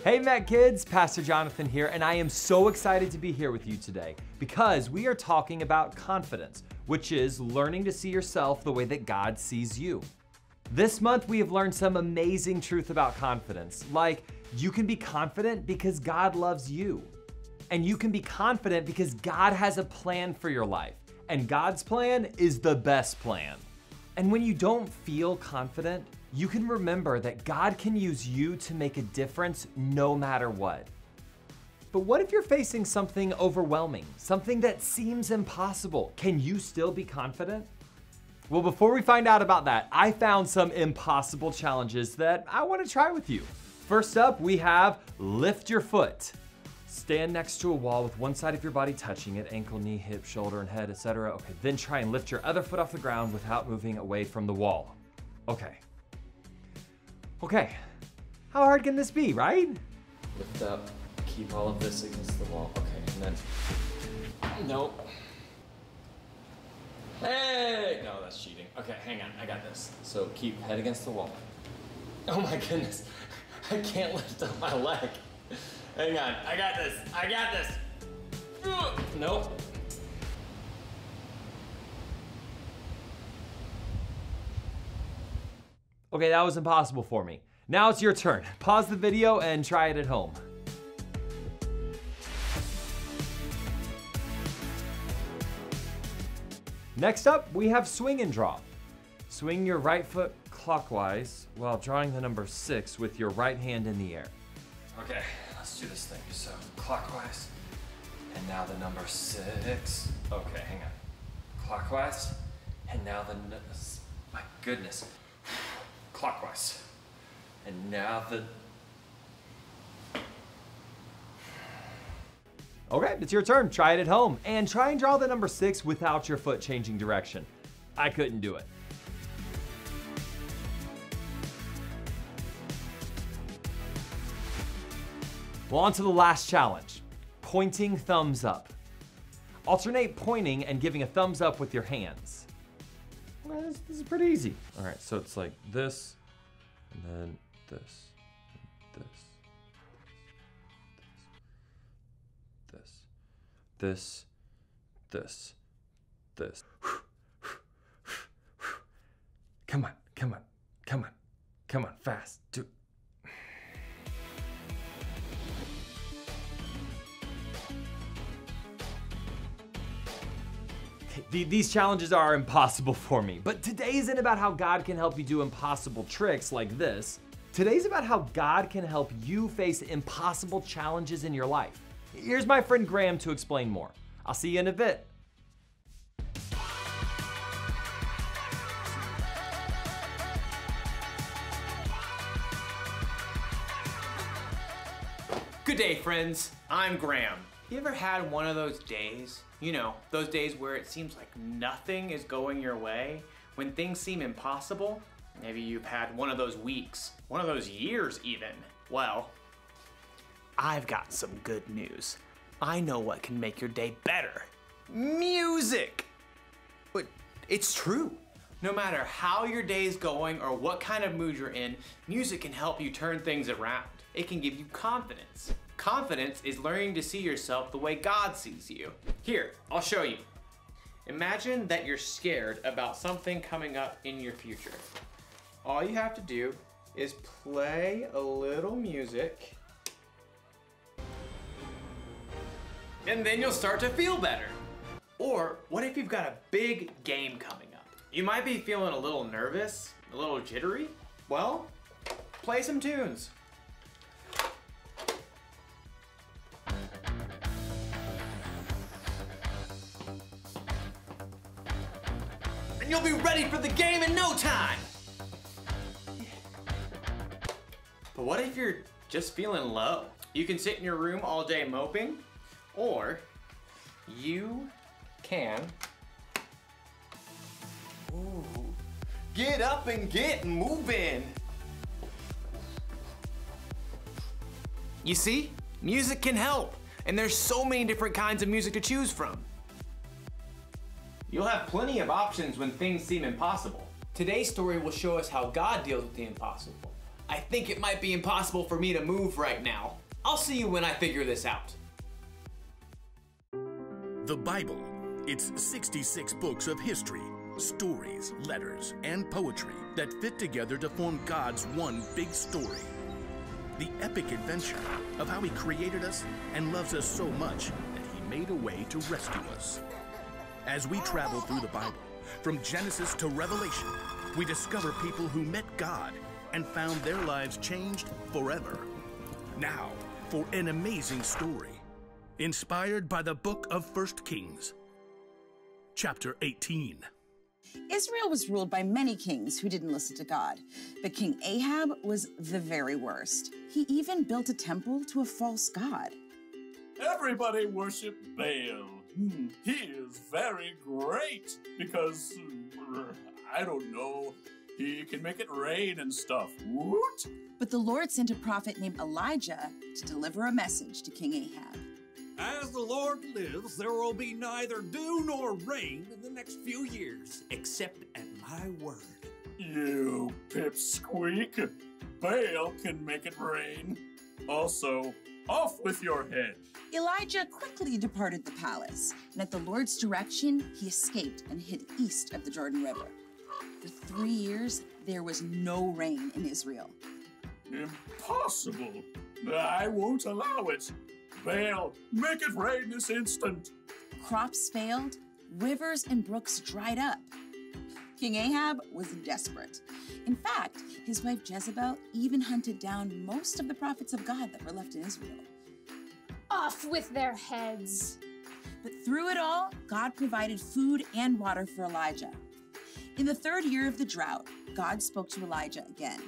Hey MecKidz, Pastor Jonathan here, and I am so excited to be here with you today because we are talking about confidence, which is learning to see yourself the way that God sees you. This month we have learned some amazing truth about confidence, like you can be confident because God loves you. And you can be confident because God has a plan for your life, and God's plan is the best plan. And when you don't feel confident, you can remember that God can use you to make a difference no matter what. But what if you're facing something overwhelming, something that seems impossible? Can you still be confident? Well, before we find out about that, I found some impossible challenges that I want to try with you. First up, we have lift your foot. Stand next to a wall with one side of your body touching it, ankle, knee, hip, shoulder, and head, etc. Okay, then try and lift your other foot off the ground without moving away from the wall. Okay, how hard can this be, right? Lift up, keep all of this against the wall. Okay, and then, nope. Hey, no, that's cheating. Okay, hang on, I got this. So keep head against the wall. Oh my goodness, I can't lift up my leg. Hang on, I got this. Nope. Okay, that was impossible for me. Now it's your turn. Pause the video and try it at home. Next up, we have swing and draw. Swing your right foot clockwise while drawing the number 6 with your right hand in the air. Okay, let's do this thing. So clockwise, and now the number 6. Okay, hang on. Clockwise, and now my goodness. Clockwise, and now Okay, it's your turn. Try it at home and try and draw the number 6 without your foot changing direction. I couldn't do it. Well, on to the last challenge, pointing thumbs up. Alternate pointing and giving a thumbs up with your hands. Well, this is pretty easy. All right, so it's like this, and then this, and this. Come on, fast, do it. These challenges are impossible for me, but today isn't about how God can help you do impossible tricks like this. Today's about how God can help you face impossible challenges in your life. Here's my friend Graham to explain more. I'll see you in a bit. Good day, friends. I'm Graham. You ever had one of those days? You know, those days where it seems like nothing is going your way, when things seem impossible? Maybe you've had one of those weeks, one of those years even. Well, I've got some good news. I know what can make your day better. Music! But it's true. No matter how your day is going or what kind of mood you're in, music can help you turn things around. It can give you confidence. Confidence is learning to see yourself the way God sees you. Here, I'll show you. Imagine that you're scared about something coming up in your future. All you have to do is play a little music, and then you'll start to feel better. Or what if you've got a big game coming up? You might be feeling a little nervous, a little jittery. Well, play some tunes. And you'll be ready for the game in no time. But what if you're just feeling low? You can sit in your room all day moping, or you can get up and get moving. You see, music can help, and there's so many different kinds of music to choose from. You'll have plenty of options when things seem impossible. Today's story will show us how God deals with the impossible. I think it might be impossible for me to move right now. I'll see you when I figure this out. The Bible. It's 66 books of history, stories, letters, and poetry that fit together to form God's one big story. The epic adventure of how He created us and loves us so much that He made a way to rescue us. As we travel through the Bible, from Genesis to Revelation, we discover people who met God and found their lives changed forever. Now, for an amazing story, inspired by the book of 1 Kings. Chapter 18. Israel was ruled by many kings who didn't listen to God, but King Ahab was the very worst. He even built a temple to a false god. Everybody worship Baal. He is very great because, I don't know, he can make it rain and stuff. Woot! But the Lord sent a prophet named Elijah to deliver a message to King Ahab. As the Lord lives, there will be neither dew nor rain in the next few years, except at my word. You pipsqueak. Baal can make it rain. Also, off with your head. Elijah quickly departed the palace, and at the Lord's direction, he escaped and hid east of the Jordan River. For 3 years, there was no rain in Israel. Impossible. I won't allow it. Baal, make it rain this instant. Crops failed, rivers and brooks dried up. King Ahab was desperate. In fact, his wife Jezebel even hunted down most of the prophets of God that were left in Israel. Off with their heads. But through it all, God provided food and water for Elijah. In the 3rd year of the drought, God spoke to Elijah again.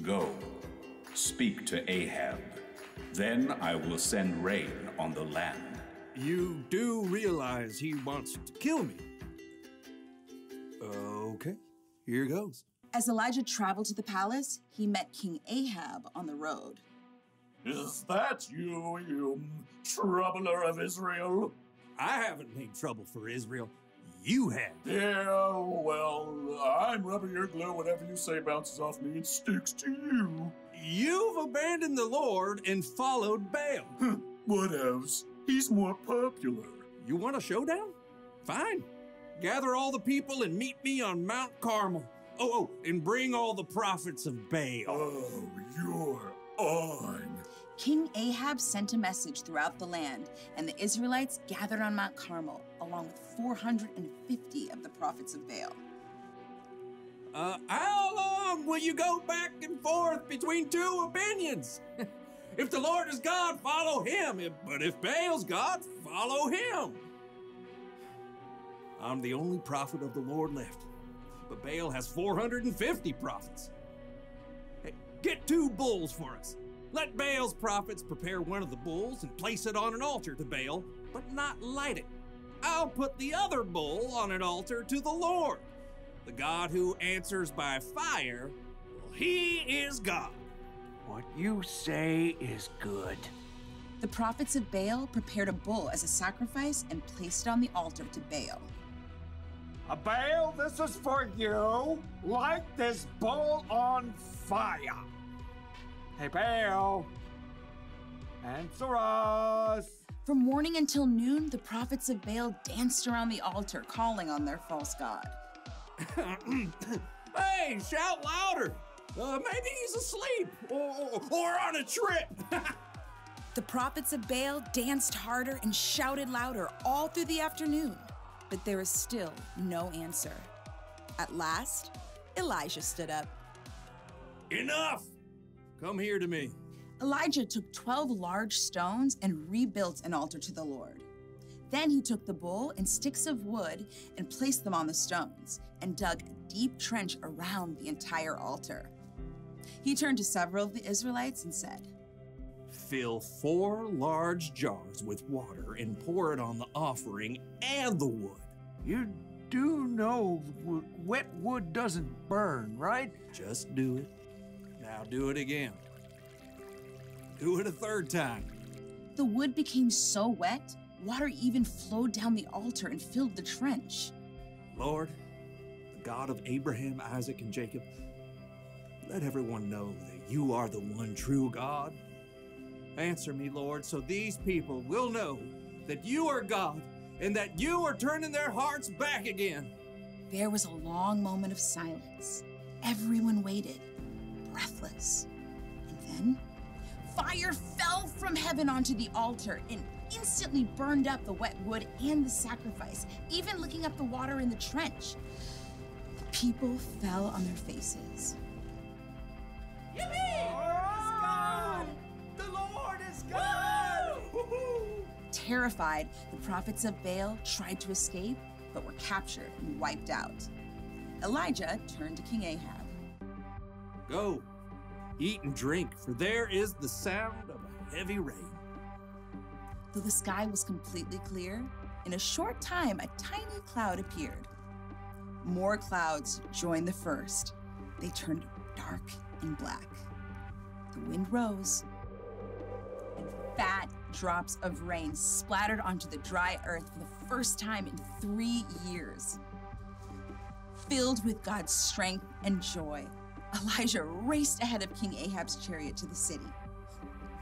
Go, speak to Ahab. Then I will send rain on the land. You do realize he wants to kill me. Okay, here goes. As Elijah traveled to the palace, he met King Ahab on the road. Is that you, you troubler of Israel? I haven't made trouble for Israel. You have. Yeah, well, I'm rubber your glue. Whatever you say bounces off me and sticks to you. You've abandoned the Lord and followed Baal. What else? He's more popular. You want a showdown? Fine. Gather all the people and meet me on Mount Carmel. Oh, and bring all the prophets of Baal. Oh, you're on. King Ahab sent a message throughout the land, and the Israelites gathered on Mount Carmel, along with 450 of the prophets of Baal. How long will you go back and forth between two opinions? If the Lord is God, follow him. But if Baal's God, follow him. I'm the only prophet of the Lord left, but Baal has 450 prophets. Hey, get 2 bulls for us. Let Baal's prophets prepare one of the bulls and place it on an altar to Baal, but not light it. I'll put the other bull on an altar to the Lord. The God who answers by fire, well, he is God. What you say is good. The prophets of Baal prepared a bull as a sacrifice and placed it on the altar to Baal. Baal, this is for you. Light this bull on fire. Hey, Baal, answer us. From morning until noon, the prophets of Baal danced around the altar, calling on their false god. Hey, shout louder. Maybe he's asleep or on a trip. The prophets of Baal danced harder and shouted louder all through the afternoon, but there was still no answer. At last, Elijah stood up. Enough! Come here to me. Elijah took 12 large stones and rebuilt an altar to the Lord. Then he took the bull and sticks of wood and placed them on the stones and dug a deep trench around the entire altar. He turned to several of the Israelites and said, Fill 4 large jars with water and pour it on the offering and the wood. You do know wet wood doesn't burn, right? Just do it. Now do it again. Do it a 3rd time. The wood became so wet, water even flowed down the altar and filled the trench. Lord, the God of Abraham, Isaac, and Jacob, Let everyone know that you are the one true God. Answer me, Lord, so these people will know that you are God and that you are turning their hearts back again. There was a long moment of silence. Everyone waited, breathless. And then, fire fell from heaven onto the altar and instantly burned up the wet wood and the sacrifice, even licking up the water in the trench. The people fell on their faces. Terrified, the prophets of Baal tried to escape, but were captured and wiped out. Elijah turned to King Ahab. Go, eat and drink, for there is the sound of a heavy rain. Though the sky was completely clear, in a short time a tiny cloud appeared. More clouds joined the first. They turned dark and black. The wind rose, and fat drops of rain splattered onto the dry earth for the first time in 3 years. Filled with God's strength and joy, Elijah raced ahead of King Ahab's chariot to the city.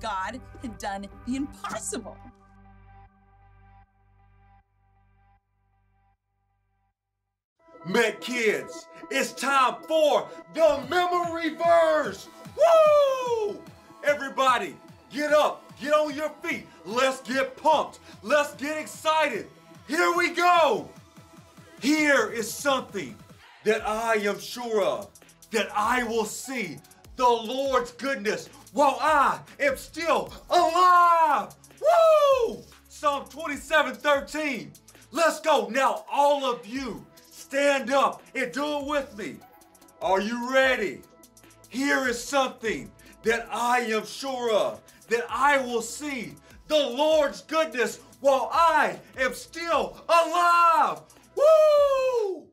God had done the impossible. MecKidz, it's time for the memory verse. Woo! Everybody, get up, get on your feet. Let's get pumped. Let's get excited. Here we go. Here is something that I am sure of, that I will see the Lord's goodness while I am still alive. Woo! Psalm 27:13. Let's go. Now, all of you, stand up and do it with me. Are you ready? Here is something that I am sure of, that I will see the Lord's goodness while I am still alive. Woo!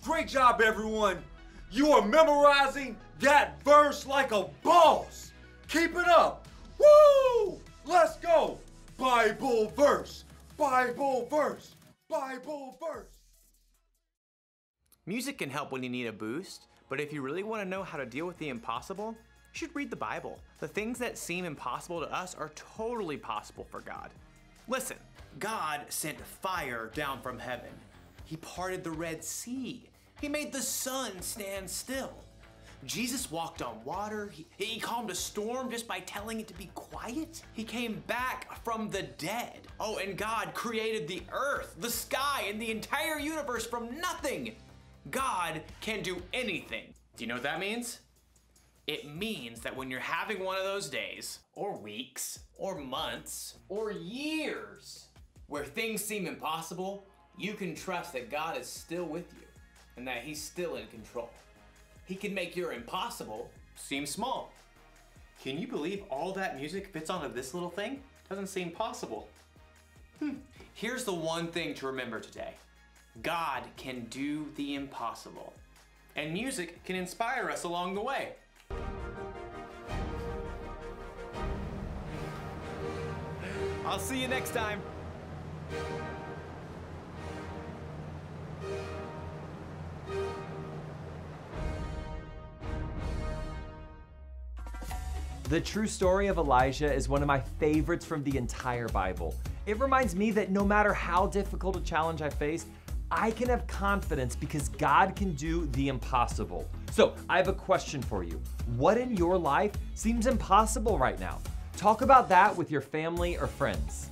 Great job, everyone. You are memorizing that verse like a boss. Keep it up. Woo! Let's go. Bible verse, Bible verse, Bible verse. Music can help when you need a boost, but if you really want to know how to deal with the impossible, you should read the Bible. The things that seem impossible to us are totally possible for God. Listen, God sent fire down from heaven. He parted the Red Sea. He made the sun stand still. Jesus walked on water. He calmed a storm just by telling it to be quiet. He came back from the dead. Oh, and God created the earth, the sky, and the entire universe from nothing. God can do anything. Do you know what that means? It means that when you're having one of those days, or weeks, or months, or years, where things seem impossible, you can trust that God is still with you and that He's still in control. He can make your impossible seem small. Can you believe all that music fits onto this little thing? Doesn't seem possible. Here's the one thing to remember today. God can do the impossible, and music can inspire us along the way. I'll see you next time. The true story of Elijah is one of my favorites from the entire Bible. It reminds me that no matter how difficult a challenge I face, I can have confidence because God can do the impossible. So I have a question for you. What in your life seems impossible right now? Talk about that with your family or friends.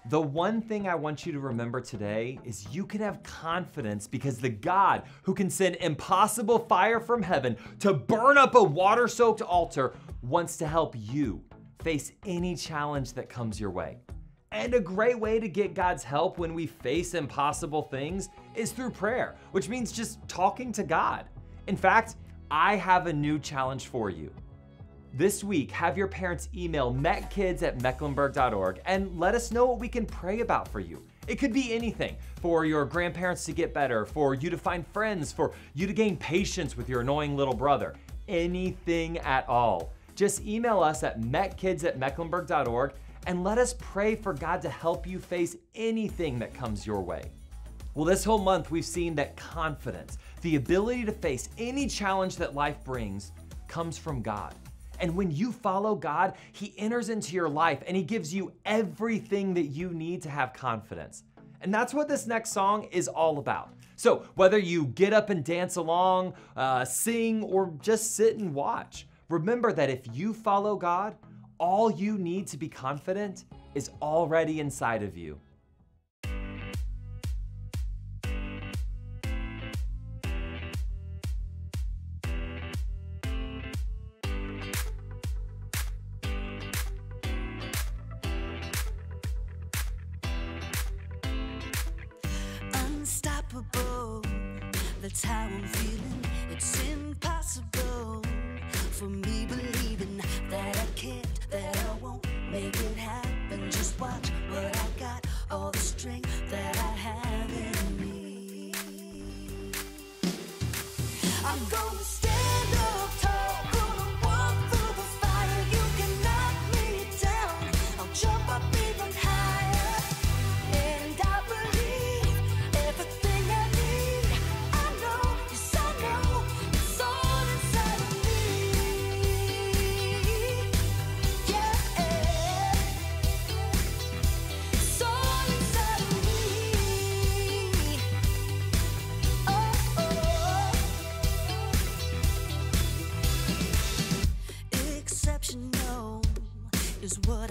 The one thing I want you to remember today is you can have confidence because the God who can send impossible fire from heaven to burn up a water-soaked altar wants to help you face any challenge that comes your way. And a great way to get God's help when we face impossible things is through prayer, which means just talking to God. In fact, I have a new challenge for you. This week, have your parents email MecKidz@mecklenburg.org and let us know what we can pray about for you. It could be anything, for your grandparents to get better, for you to find friends, for you to gain patience with your annoying little brother, anything at all. just email us at MecKidz@mecklenburg.org and let us pray for God to help you face anything that comes your way. Well, this whole month we've seen that confidence, the ability to face any challenge that life brings, comes from God. And when you follow God, He enters into your life and He gives you everything that you need to have confidence. And that's what this next song is all about. So whether you get up and dance along, sing, or just sit and watch, remember that if you follow God, all you need to be confident is already inside of you. Unstoppable, that's how I'm feeling. It's impossible for me believing that I can't, that I won't make it happen. Just watch what I got, all the strength that I have in me. I'm gonna stand up tall, gonna walk through the fire. You can knock me down, I'll jump up even higher. And I believe everything I need. I know, yes I know, it's all inside of me. Yeah, it's all inside of me. Oh, exceptional is what